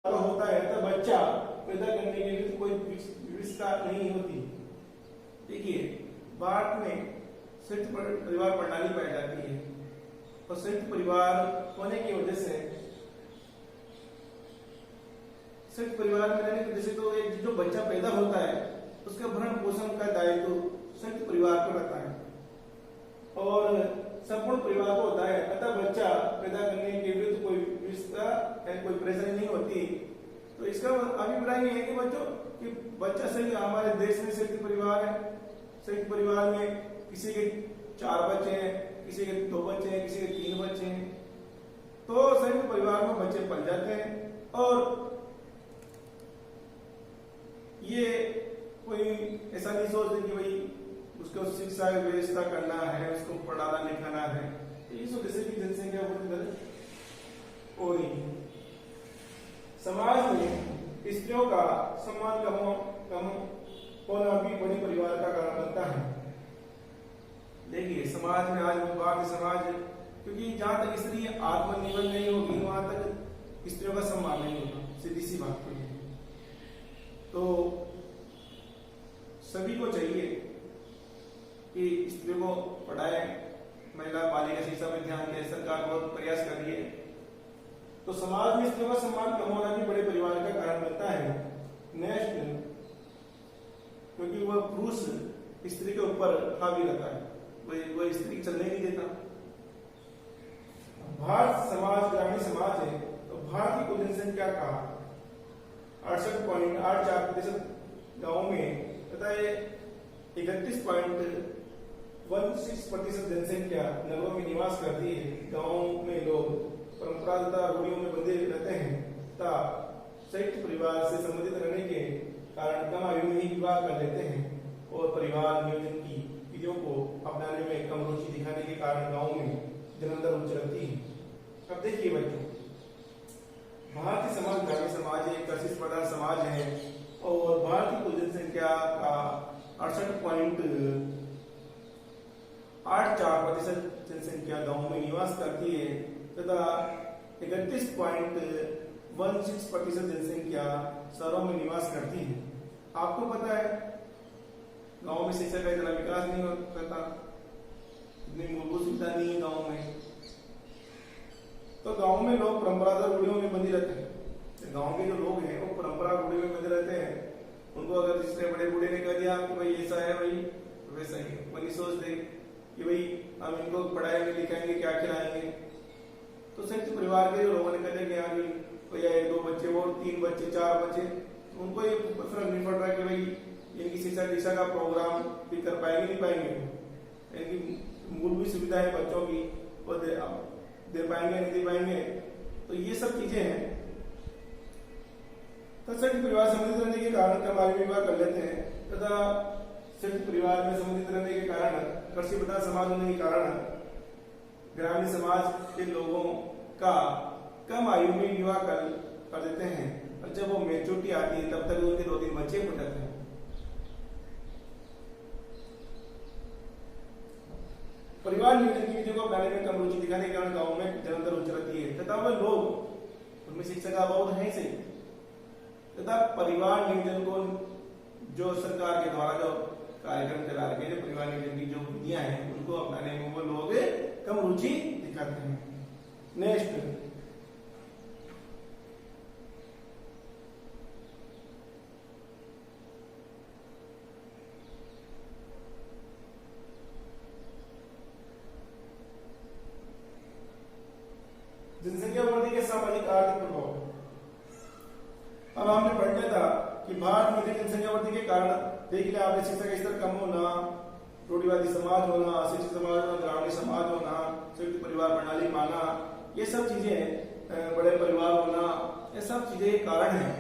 होता है तब बच्चा पैदा करने के लिए कोई विविधता नहीं होती। देखिए, भारत में संयुक्त परिवार प्रणाली पाई जाती है और संयुक्त परिवार होने की वजह से संयुक्त परिवार में रहने की वजह से तो एक जो बच्चा पैदा होता है उसका भरण पोषण का दायित्व संयुक्त परिवार पर रहता है और संपूर्ण परिवार को होता है। अतः बच्चा पैदा करने के लिए तो कोई विविधता कोई परेशानी नहीं होती। तो इसका अभिप्राय ये है कि बच्चों कि बच्चा सही हमारे देश में संयुक्त परिवार है। संयुक्त परिवार में किसी के 4 बच्चे हैं, किसी के 2 बच्चे हैं, किसी के 3 बच्चे हैं। तो संयुक्त परिवार में बच्चे पल जाते हैं और ये कोई ऐसा नहीं सोचते कि भाई उसको शिक्षा व्यवस्था करना है, उसको पढ़ाना लिखाना है। तो इस वजह से भी जनसंख्या बढ़ हो रही है। समाज में स्त्रियों का सम्मान कम होना भी बड़े परिवार का कारण बनता है। देखिए, समाज में आज भारतीय समाज, क्योंकि जहां तक स्त्री आत्मनिर्भर नहीं होगी वहां तक स्त्रियों का सम्मान नहीं होगा, सीधी सी बात है। तो सभी को चाहिए कि स्त्रियों को पढ़ाए, महिला बालिका शिक्षा में ध्यान दें। सरकार बहुत प्रयास कर रही है। तो समाज में स्त्रियों का सम्मान कम होना भी बड़े परिवार का कारण बनता है। नेक्स्ट, क्योंकि वह पुरुष स्त्री के ऊपर हावी रहता है, वह स्त्री चलने नहीं देता। भारत समाज ग्रामीण समाज है। तो भारत की कुल जनसंख्या का 68.84% गाँव में तथा 31.16% जनसंख्या नगरों में निवास करती है। गाँव में लोग परंपरागत रूढ़ियों में बंधे रहते हैं तथा संयुक्त परिवार से संबंधित रहने के कारण कम आयु में ही विवाह कर लेते हैं और परिवार नियोजन की विधियों को अपनाने में कम रुचि दिखाने के कारण गाँव में जन्मदर उच्च रहती है। अब देखिए बच्चों, भारतीय समाज ग्रामीण समाज एक कृषि प्रधान समाज है और भारत की कुल जनसंख्या का 68.84% जनसंख्या गाँव में निवास करती है तथा 31.16% जनसंख्या शहरों में निवास करती है। आपको पता है गाँव में शिक्षा का इतना विकास नहीं होता, इतनी मूलभूत सुविधा नहीं है गाँव में। तो गाँव में लोग परंपरागत रूढ़ियों में बंधे रहते हैं। गाँव के जो लोग हैं वो परंपरा रूढ़ियों में बंधे रहते हैं। उनको अगर तीसरे बड़े बूढ़े ने कह दिया कि भाई ऐसा है, भाई वैसा ही, वो नहीं सोचते कि भाई हम इनको पढ़ाएंगे लिखाएंगे क्या खिलाएंगे। तो संयुक्त परिवार के जो लोगों ने कहते कि हाँ भैया 1-2 बच्चे, वो 3 बच्चे, 4 बच्चे, उनको ये फर्क नहीं पड़ रहा कि भाई इनकी शिक्षा दीक्षा का प्रोग्राम भी कर पाएंगे नहीं पाएंगे, इनकी मूलभूत सुविधा है बच्चों की वो दे पाएंगे नहीं दे पाएंगे। तो ये सब चीजें हैं। तो संयुक्त परिवार संबंधित रहने के कारण कम आयु में विवाह कर लेते हैं तथा संयुक्त परिवार में संबंधित रहने के कारण कृषि प्रधान समाज होने के कारण ग्रामीण समाज के लोगों का कम आयु में विवाह कर देते हैं और जब वो मैच्योरिटी आती है तब तक उनके 2-3 बच्चे हो जाते हैं। परिवार नियोजन की विधियों को अपनाने में कम रुचि दिखाने के कारण गाँव में जन्मदर उच्च रहती है तथा वह लोग उनमें शिक्षा का अभाव है से तथा परिवार नियोजन को जो सरकार के द्वारा जो कार्यक्रम चला रखे हैं, परिवार नियोजन की जो विधियां हैं उनको अपनाने में वो लोग कम रुचि दिखाते हैं। नेक्स्ट, जनसंख्या वृद्धि के सामाजिक आर्थिक प्रभाव। अब हमने पढ़ लिया था कि भारत में जनसंख्या वृद्धि के कारण देख लिया आपने, शिक्षा का स्तर कम होना, रूढ़िवादी समाज होना, अशिक्षित समाज होना, ग्रामीण समाज होना, संयुक्त परिवार प्रणाली पाना, ये सब चीजें, बड़े परिवार होना, ये सब चीजें कारण है।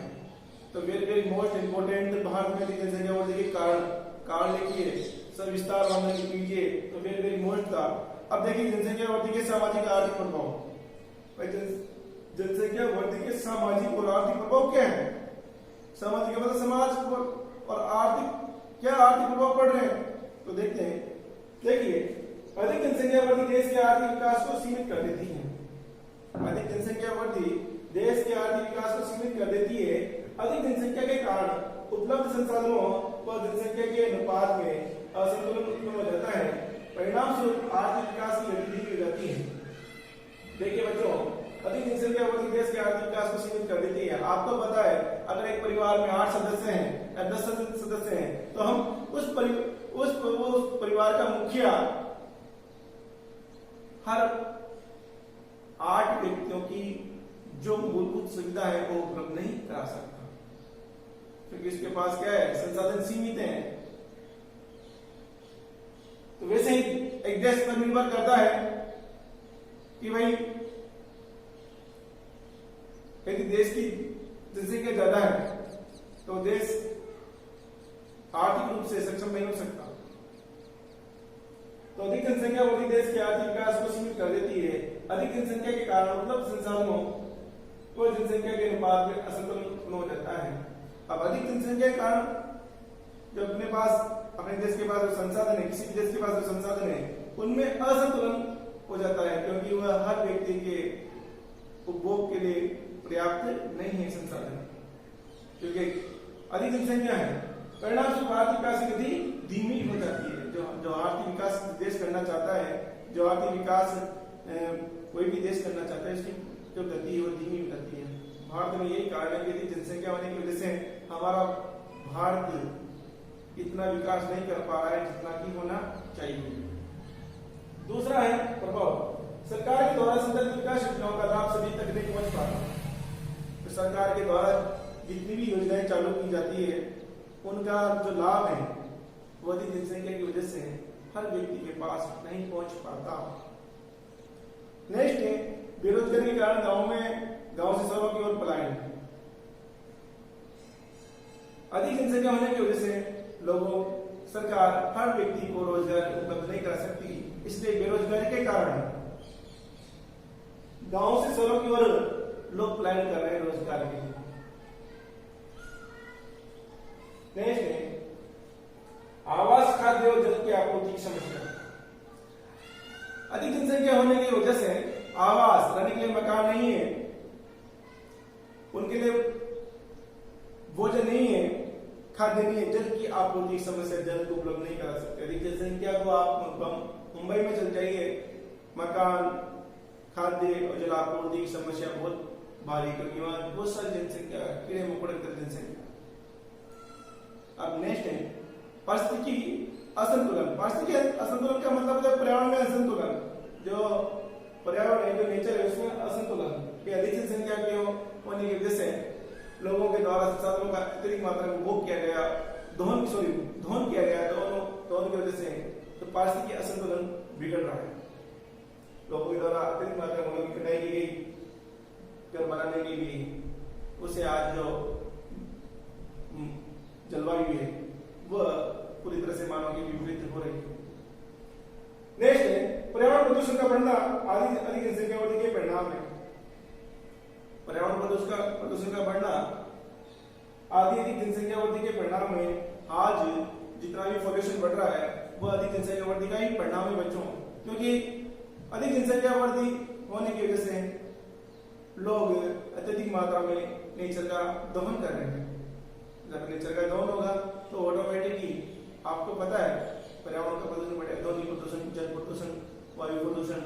तो वेरी मोस्ट इम्पोर्टेंट भारत में जनसंख्या वृद्धि के कारण लिखिए, सविस्तार वर्णन कीजिए। तो वेरी मोस्ट था। अब देखिए जनसंख्या वृद्धि के सामाजिक आर्थिक प्रभाव। जनसंख्या वृद्धि के सामाजिक और आर्थिक प्रभाव क्या है? सामाजिक मतलब समाज पर और आर्थिक क्या आर्थिक प्रभाव पड़ रहे हैं? तो देखते हैं। देखिए, अधिक जनसंख्या वृद्धि देश के आर्थिक विकास को सीमित कर देती है। अधिक जनसंख्या वृद्धि देश के आर्थिक विकास को सीमित कर देती है। अधिक जनसंख्या के कारण उपलब्ध संसाधनों व जनसंख्या के अनुपात में असंतुलन उत्पन्न हो जाता है। परिणाम स्वरूप आर्थिक विकास की गति धीमी हो जाती है। देखिए बच्चों, अधिक जनसंख्या वाले देश के आर्थिक विकास को सीमित कर देती है। आपको पता है, अगर एक परिवार में 8 सदस्य हैं या 10 सदस्य हैं, तो हम उस परिवार का मुखिया हर 8 व्यक्तियों की जो मूलभूत सुविधा है वो उपलब्ध नहीं करा सकता, क्योंकि उसके पास क्या है, संसाधन सीमित हैं। तो वैसे ही एक देश पर निर्भर करता है कि भाई यदि देश की जनसंख्या ज्यादा है तो देश आर्थिक रूप से सक्षम नहीं हो सकता। तो अधिक जनसंख्या वाली देश के आर्थिक विकास को सीमित कर देती है। अधिक जनसंख्या के कारण उपलब्ध संसाधनों को जनसंख्या के अनुपात में असंतुलन उत्पन्न हो जाता है। अब अधिक जनसंख्या के कारण जो अपने देश के पास जो संसाधन है, किसी भी देश के पास जो संसाधन है, उनमें असंतुलन हो जाता है, क्योंकि वह हर व्यक्ति के उपभोग के लिए पर्याप्त नहीं है संसाधन, क्योंकि अधिक जनसंख्या है। परिणाम स्वरूप आर्थिक विकास की गति धीमी हो जाती है। जो आर्थिक विकास देश करना चाहता है, जो आर्थिक विकास कोई भी देश करना चाहता है, उसकी जो गति है वो धीमी हो जाती है। भारत में यही कारण है कि जनसंख्या होने की वजह से हमारा भारत इतना विकास नहीं कर पा रहा है जितना कि होना चाहिए। दूसरा है प्रभाव। सरकार के द्वारा संचालित विकास योजनाओं का लाभ सभी तक नहीं पहुंच पाता। तो सरकार के द्वारा जितनी भी योजनाएं चालू की जाती है, उनका जो लाभ है वो अधिक जनसंख्या की वजह से हर व्यक्ति के पास नहीं पहुंच पाता। नेक्स्ट है बेरोजगारी के कारण गांव से शहरों की ओर पलायन। अधिक जनसंख्या होने की वजह से सरकार हर व्यक्ति को रोजगार उपलब्ध नहीं करा सकती, इसलिए बेरोजगारी के कारण गांव से शहरों की ओर लोग पलायन कर रहे हैं रोजगार के लिए। नेक्स्ट है आवास, खाद्य और जल की आपूर्ति की समस्या। अधिक जनसंख्या होने की वजह से आवास, रहने के लिए मकान नहीं है, उनके लिए भोजन नहीं है, खाद्य नहीं है, जल की आपूर्ति की समस्या, जल को उपलब्ध नहीं करा सकते। अधिक जनसंख्या को आप मुंबई में चल जाइए, मकान, खाद्य और जल आपूर्ति की समस्या बहुत भारी, क्योंकि वहां बहुत सारी जनसंख्या, कीड़े मकोड़े की जनसंख्या। अब नेक्स्ट है पारिस्थितिकी असंतुलन। पारिस्थितिकी असंतुलन का मतलब है पर्यावरण में असंतुलन। जो पर्यावरण है, जो नेचर है, उसमें असंतुलन की अधिक जनसंख्या के होने की वजह से लोगों के द्वारा संसाधनों का अत्यधिक मात्रा में उपभोग किया गया, दोहन किया गया, दोहन की वजह से तो पारिस्थितिकी असंतुलन बिगड़ रहा है। लोगों के द्वारा अत्यधिक मात्रा में की कटाई की गई घर बनाने के लिए, उससे आज जो जलवायु है वह पूरी तरह से मानव की विपरीत हो रही है। नेक्स्ट है पर्यावरण प्रदूषण का बढ़ना अधिक जनसंख्या वृद्धि के परिणाम है। पर्यावरण प्रदूषण का बढ़ना अधिक जनसंख्या वृद्धि के परिणाम में आज जितना भी पॉल्यूशन बढ़ रहा है वह अधिक जनसंख्या वृद्धि का ही परिणाम है बच्चों, क्योंकि अधिक जनसंख्या वृद्धि होने की वजह से लोग अत्यधिक मात्रा में नेचर का दोहन कर रहे हैं। जब नेचर का दोहन होगा तो ऑटोमेटिकली आपको पता है पर्यावरण का प्रदूषण बढ़ेगा। ध्वनि प्रदूषण, जल प्रदूषण, वायु प्रदूषण,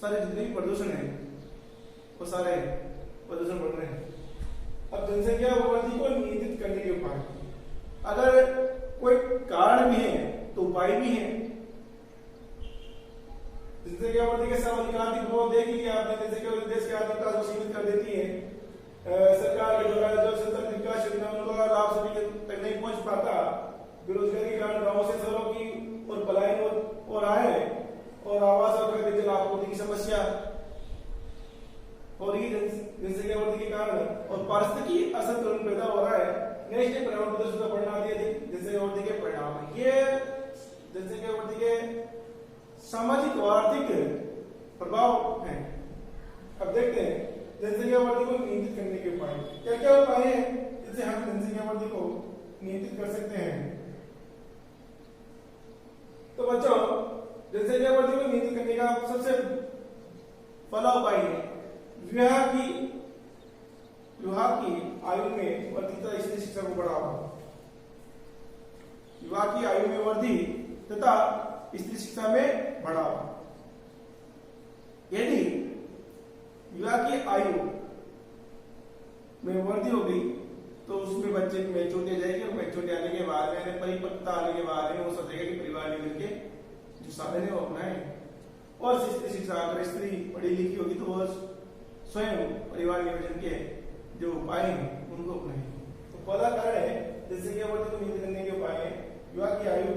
सारे जितने भी प्रदूषण है वो सारे प्रदूषण बढ़ रहे हैं। अब जनसंख्या वृद्धि को नियंत्रित करने के उपाय, अगर कोई कारण भी है तो उपाय भी है। जनसंख्या वृद्धि के सामाजिक आर्थिक प्रभाव देख लिया आपने। जनसंख्या वृद्धि देश के आर्थिक विकास को सीमित कर देती है। सरकार के द्वारा जो संचालित विकास योजना उनका लाभ सभी तक नहीं पहुंच पाता। बेरोजगारी के कारण गांवों से शहरों की और पलायन हो रहा है, और आवास और खाद्य जल आपूर्ति की समस्या हो रही है जनसंख्या वृद्धि के कारण, और पारिस्थितिकी असंतुलन पैदा हो रहा है। नेक्स्ट पर्यावरण प्रदूषण का बढ़ना अधिक जनसंख्या वृद्धि के परिणाम है। ये जनसंख्या वृद्धि के सामाजिक और आर्थिक प्रभाव है। अब देखते हैं जनसंख्या वृद्धि को नियंत्रित करने के उपाय क्या क्या उपाय हैं जिससे हम जनसंख्या वृद्धि को नियंत्रित कर सकते हैं। तो बच्चों, जनसंख्या वृद्धि को नियंत्रित करने का सबसे पहला उपाय है विवाह की आयु में वृद्धि तथा स्त्री शिक्षा को बढ़ावा। विवाह की आयु में वृद्धि तथा स्त्री शिक्षा में बढ़ावा। यदि विवाह की आयु में वृद्धि होगी तो उसमें बच्चे की मैच्योरिटी आ जाएगी, और मैच्योरिटी आने के बाद में, परिपक्वता आने के बाद में वो सोचेगा कि परिवार नियोजन के जो साधन है वो अपनाएं। और स्त्री शिक्षा, अगर स्त्री पढ़ी लिखी होगी तो वह स्वयं परिवार नियोजन के जो उपाय हैं उनको अपनाएंगे। तो पहला कारण है जैसे कि वृद्धि को नियंत्रित करने के उपाय है विवाह की आयु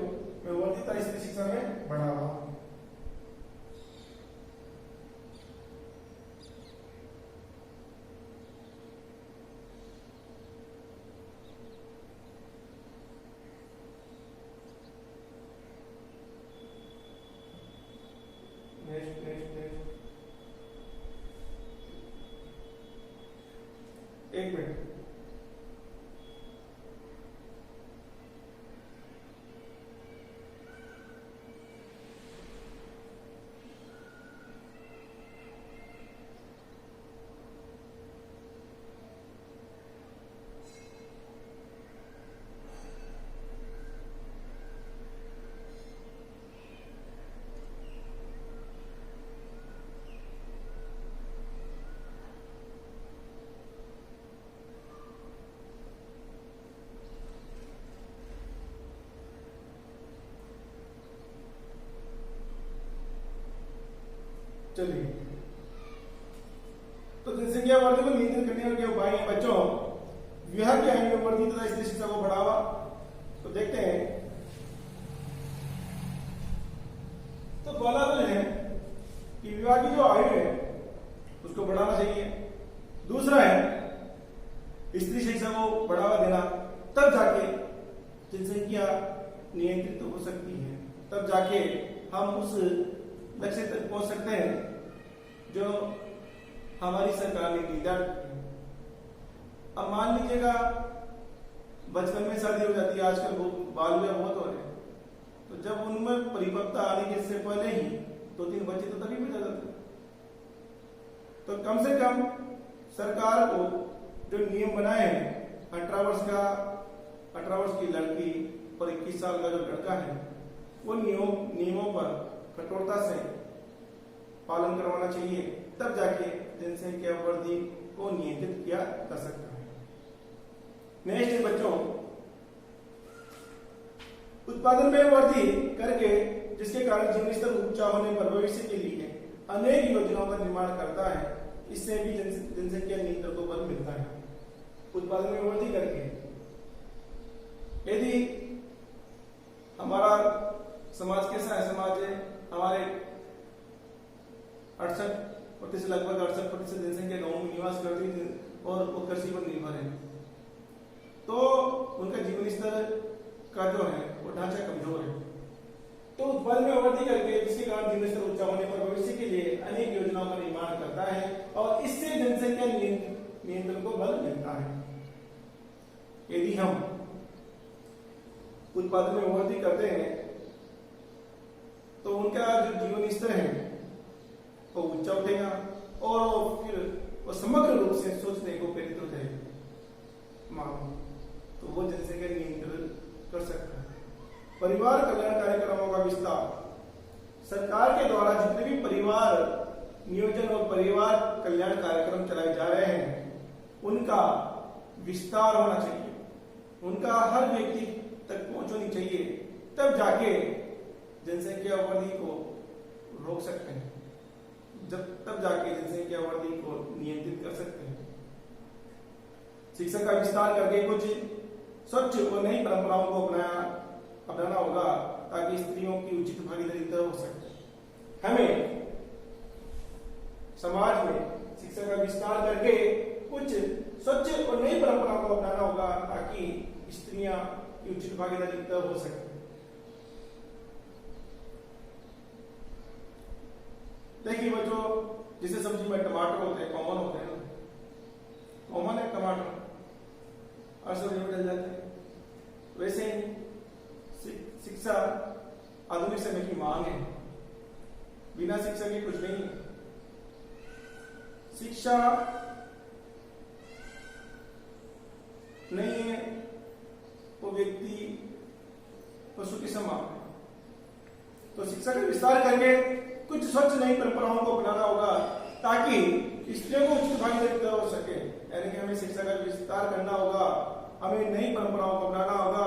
में वृद्धि तथा स्त्री शिक्षा में बढ़ावा। एक मिनट। चलिए, तो जनसंख्या वृद्धि को नियंत्रित करने के उपाय हैं बच्चों। विवाह की आयु में वृद्धि तथा स्त्री शिक्षा को बढ़ावा। तो देखते हैं, तो पहला तो है कि विवाह की जो आयु है उसको बढ़ाना चाहिए। दूसरा है स्त्री शिक्षा को बढ़ावा देना, तब जाके जनसंख्या नियंत्रित हो सकती है, तब जाके हम उस लक्ष्य तक पहुंच सकते हैं जो हमारी सरकार ने निर्धारित की। अब मान लीजिएगा बचपन में शादी हो जाती है, आजकल बाल विवाह बहुत हो रहे हैं, तो जब उनमें परिपक्वता आने के से पहले ही 2-3 बच्चे तो तभी मिल जाते हैं। तो कम से कम सरकार को जो नियम बनाए हैं, 18 वर्ष की लड़की और 21 साल का जो लड़का है, वो नियमों पर कठोरता से पालन करवाना चाहिए, तब जाके जनसंख्या वृद्धि को नियंत्रित किया जा सकता है। नेक्स्ट बच्चों, उत्पादन में वृद्धि करके जिसके कारण जीवन स्तर ऊंचा होने पर भविष्य के लिए अनेक योजनाओं का निर्माण करता है, इससे भी जनसंख्या नियंत्रण को बल मिलता है। उत्पादन में वृद्धि करके यदि हमारा समाज कैसा है, समाज हमारे 68% लगभग 68% जनसंख्या गांव में निवास करती है और वो कृषि पर निर्भर है, तो उनका जीवन स्तर का जो है वो ढांचा कमजोर है। तो उत्पादन में वृद्धि करके जिसके कारण जीवन स्तर ऊंचा होने पर भविष्य के लिए अनेक योजनाओं का निर्माण करता है और इससे जनसंख्या नियंत्रण को बल मिलता है। यदि हम उत्पादन में वृद्धि करते हैं तो उनका जो जीवन स्तर है वो ऊंचा उठेगा और फिर वो समग्र रूप से सोचने को प्रेरित हो जाएगा, तो वो जनसंख्या नियंत्रण कर सकता है। परिवार कल्याण कार्यक्रमों का विस्तार, सरकार के द्वारा जितने भी परिवार नियोजन और परिवार कल्याण कार्यक्रम चलाए जा रहे हैं उनका विस्तार होना चाहिए, उनका हर व्यक्ति तक पहुंच होनी चाहिए, तब जाके जनसंख्या वृद्धि को रोक सकते हैं, तब जाके जनसंख्या वृद्धि को नियंत्रित कर सकते हैं। शिक्षा का विस्तार करके कुछ स्वच्छ और नई परंपराओं को अपनाना होगा ताकि स्त्रियों की उचित भागीदारी हो सके। हमें समाज में शिक्षा का विस्तार करके कुछ स्वच्छ और नई परंपराओं को अपनाना होगा ताकि स्त्रियां की उचित भागीदारी हो सके। देखिए बच्चों, जैसे सब्जी में टमाटर होते हैं, कॉमन होते हैं, कॉमन है टमाटर, और सब्जी में डल जाते हैं, वैसे शिक्षा आधुनिक समय की मांग है, बिना शिक्षा के कुछ नहीं है। शिक्षा नहीं है वो व्यक्ति पशु के समान है। तो शिक्षा का विस्तार करके कुछ स्वच्छ नई परंपराओं को अपनाना होगा ताकि स्त्रियों को उचित भागीदारी हो सके। यानी कि हमें शिक्षा का विस्तार करना होगा, हमें नई परंपराओं को अपनाना होगा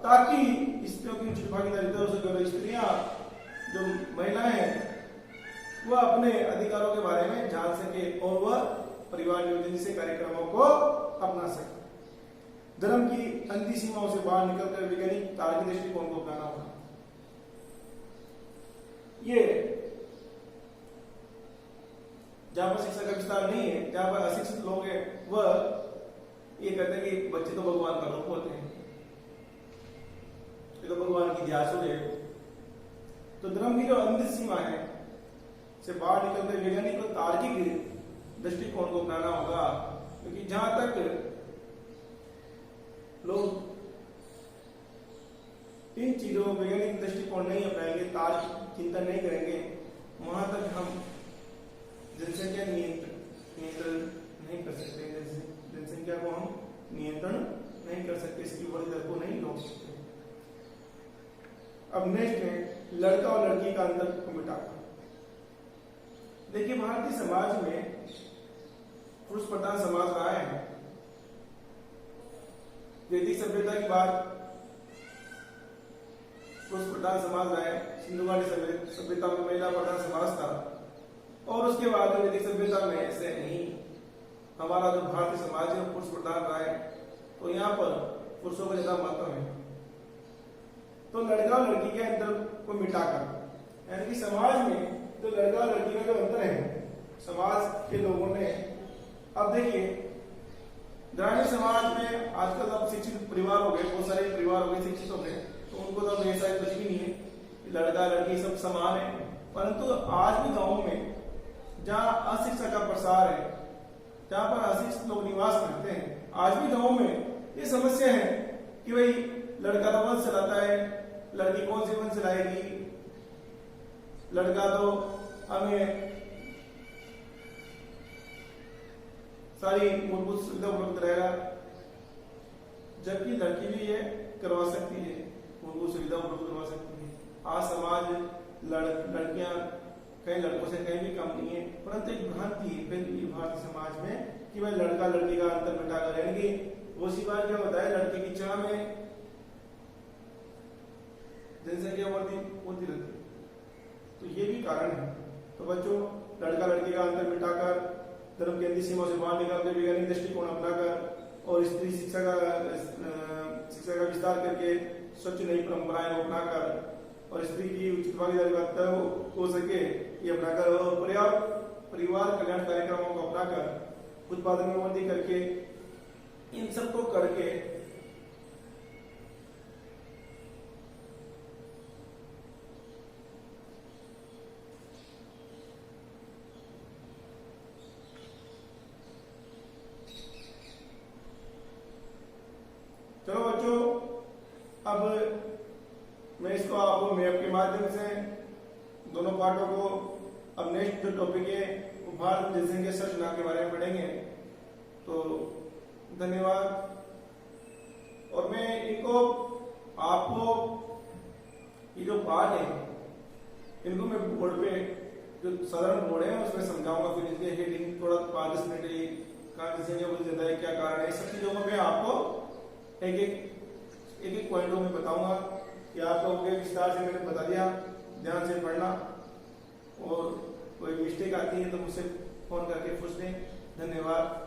ताकि स्त्रियों की उचित भागीदारी हो सके और स्त्रियां जो महिलाएं हैं वह अपने अधिकारों के बारे में जान सके और वह परिवार नियोजन जैसे कार्यक्रमों को अपना सके। धर्म की अंधी सीमाओं से बाहर निकलकर वैज्ञानिक तार्किक दृष्टिकोण को अपनाना होगा। ये जहां पर शिक्षा का विस्तार नहीं है, जहां पर अशिक्षित लोग हैं, वह ये कहते हैं कि बच्चे तो भगवान का रूप होते हैं, ये तो भगवान की ध्यासु है। तो धर्म की जो अंधी सीमा है से बाहर निकलकर वैज्ञानिक और तार्किक दृष्टिकोण को अपनाना होगा, क्योंकि जहां तक लोग इन चीजों वैज्ञानिक दृष्टिकोण नहीं अपनाएंगे, तार्किक चिंतन नहीं करेंगे, वहां तक हम जनसंख्या नियंत्रण नहीं कर सकते, जनसंख्या को हम नियंत्रण नहीं कर सकते, इसकी बढ़ती दर को नहीं रोक सकते। अब नेक्स्ट है लड़का और लड़की का अंतर को मिटाना। देखिए भारतीय समाज में पुरुष प्रधान समाज रहा है। वैदिक सभ्यता की बात पुरुष प्रधान समाज रहा है, सिंधु घाटी सभ्यता में महिला प्रधान समाज था और उसके बाद वैदिक सभ्यता में ऐसे नहीं। हमारा जो भारतीय समाज है पुरुष प्रधान रहा है, तो यहाँ पर पुरुषों का ज्यादा महत्व है। तो लड़का और लड़की के अंतर को मिटाकर, यानी कि समाज में जो लड़का और लड़की का जो अंतर है समाज के लोगों ने, अब देखिए ग्रामीण समाज में आजकल अब शिक्षित परिवार हो गए, बहुत सारे परिवार हो गए शिक्षित हो गए, तो उनको तो अब ऐसा कुछ भी नहीं है, लड़का लड़की सब समान है। परंतु आज भी गाँव में जहाँ अशिक्षा का प्रसार है, जहाँ पर अशिक्षित लोग निवास करते हैं, आज भी गाँव में ये समस्या है कि भाई लड़का तो वंश चलाता है, लड़की कौन सी वंश चलाएगी, लड़का तो हमें सारी मूलभूत सुविधा उपलब्ध रहेगा, जबकि लड़की भी ये करवा सकती है, मूलभूत सुविधा उपलब्ध करवा सकती है। आज समाज लड़कियां कई लड़कों से कहीं भी कम नहीं है, परंतु एक भ्रांति है भारतीय समाज में कि भाई लड़का लड़की का अंतर मिटाकर रहेंगे। वो सी बात क्या होता है, लड़के की चाह में जनसंख्या होती रहती है, तो ये भी कारण है। तो बच्चों लड़का लड़की का अंतर मिटाकर धर्म की अंधी सीमाओं से बाहर निकालकर वैज्ञानिक दृष्टिकोण अपनाकर और स्त्री शिक्षा का विस्तार करके स्वच्छ नई परंपराएं अपनाकर और स्त्री की उचित भागीदारी हो सके ये अपनाकर और परिवार कल्याण कार्यक्रमों को अपनाकर उत्पादन में वृद्धि करके इन सबको करके चलो बच्चों, अब मैं इसको आपको मैप के माध्यम से दोनों पार्टों को, अब नेक्स्ट जो टॉपिक है वो भारत जनसंख्या संरचना के बारे में पढ़ेंगे। तो धन्यवाद। और मैं इनको आपको ये जो पार्ट है इनको मैं बोर्ड पे जो साधारण बोर्ड है उसमें समझाऊंगा, फिर इसके हेडिंग थोड़ा 5-10 मिनट कहाँ जनसंख्या बहुत ज्यादा है, क्या कारण है, सब चीजों को मैं आपको एक पॉइंटों में बताऊंगा कि आपको विस्तार से मैंने बता दिया, ध्यान से पढ़ना और कोई मिस्टेक आती है तो मुझसे फोन करके पूछ लें। धन्यवाद।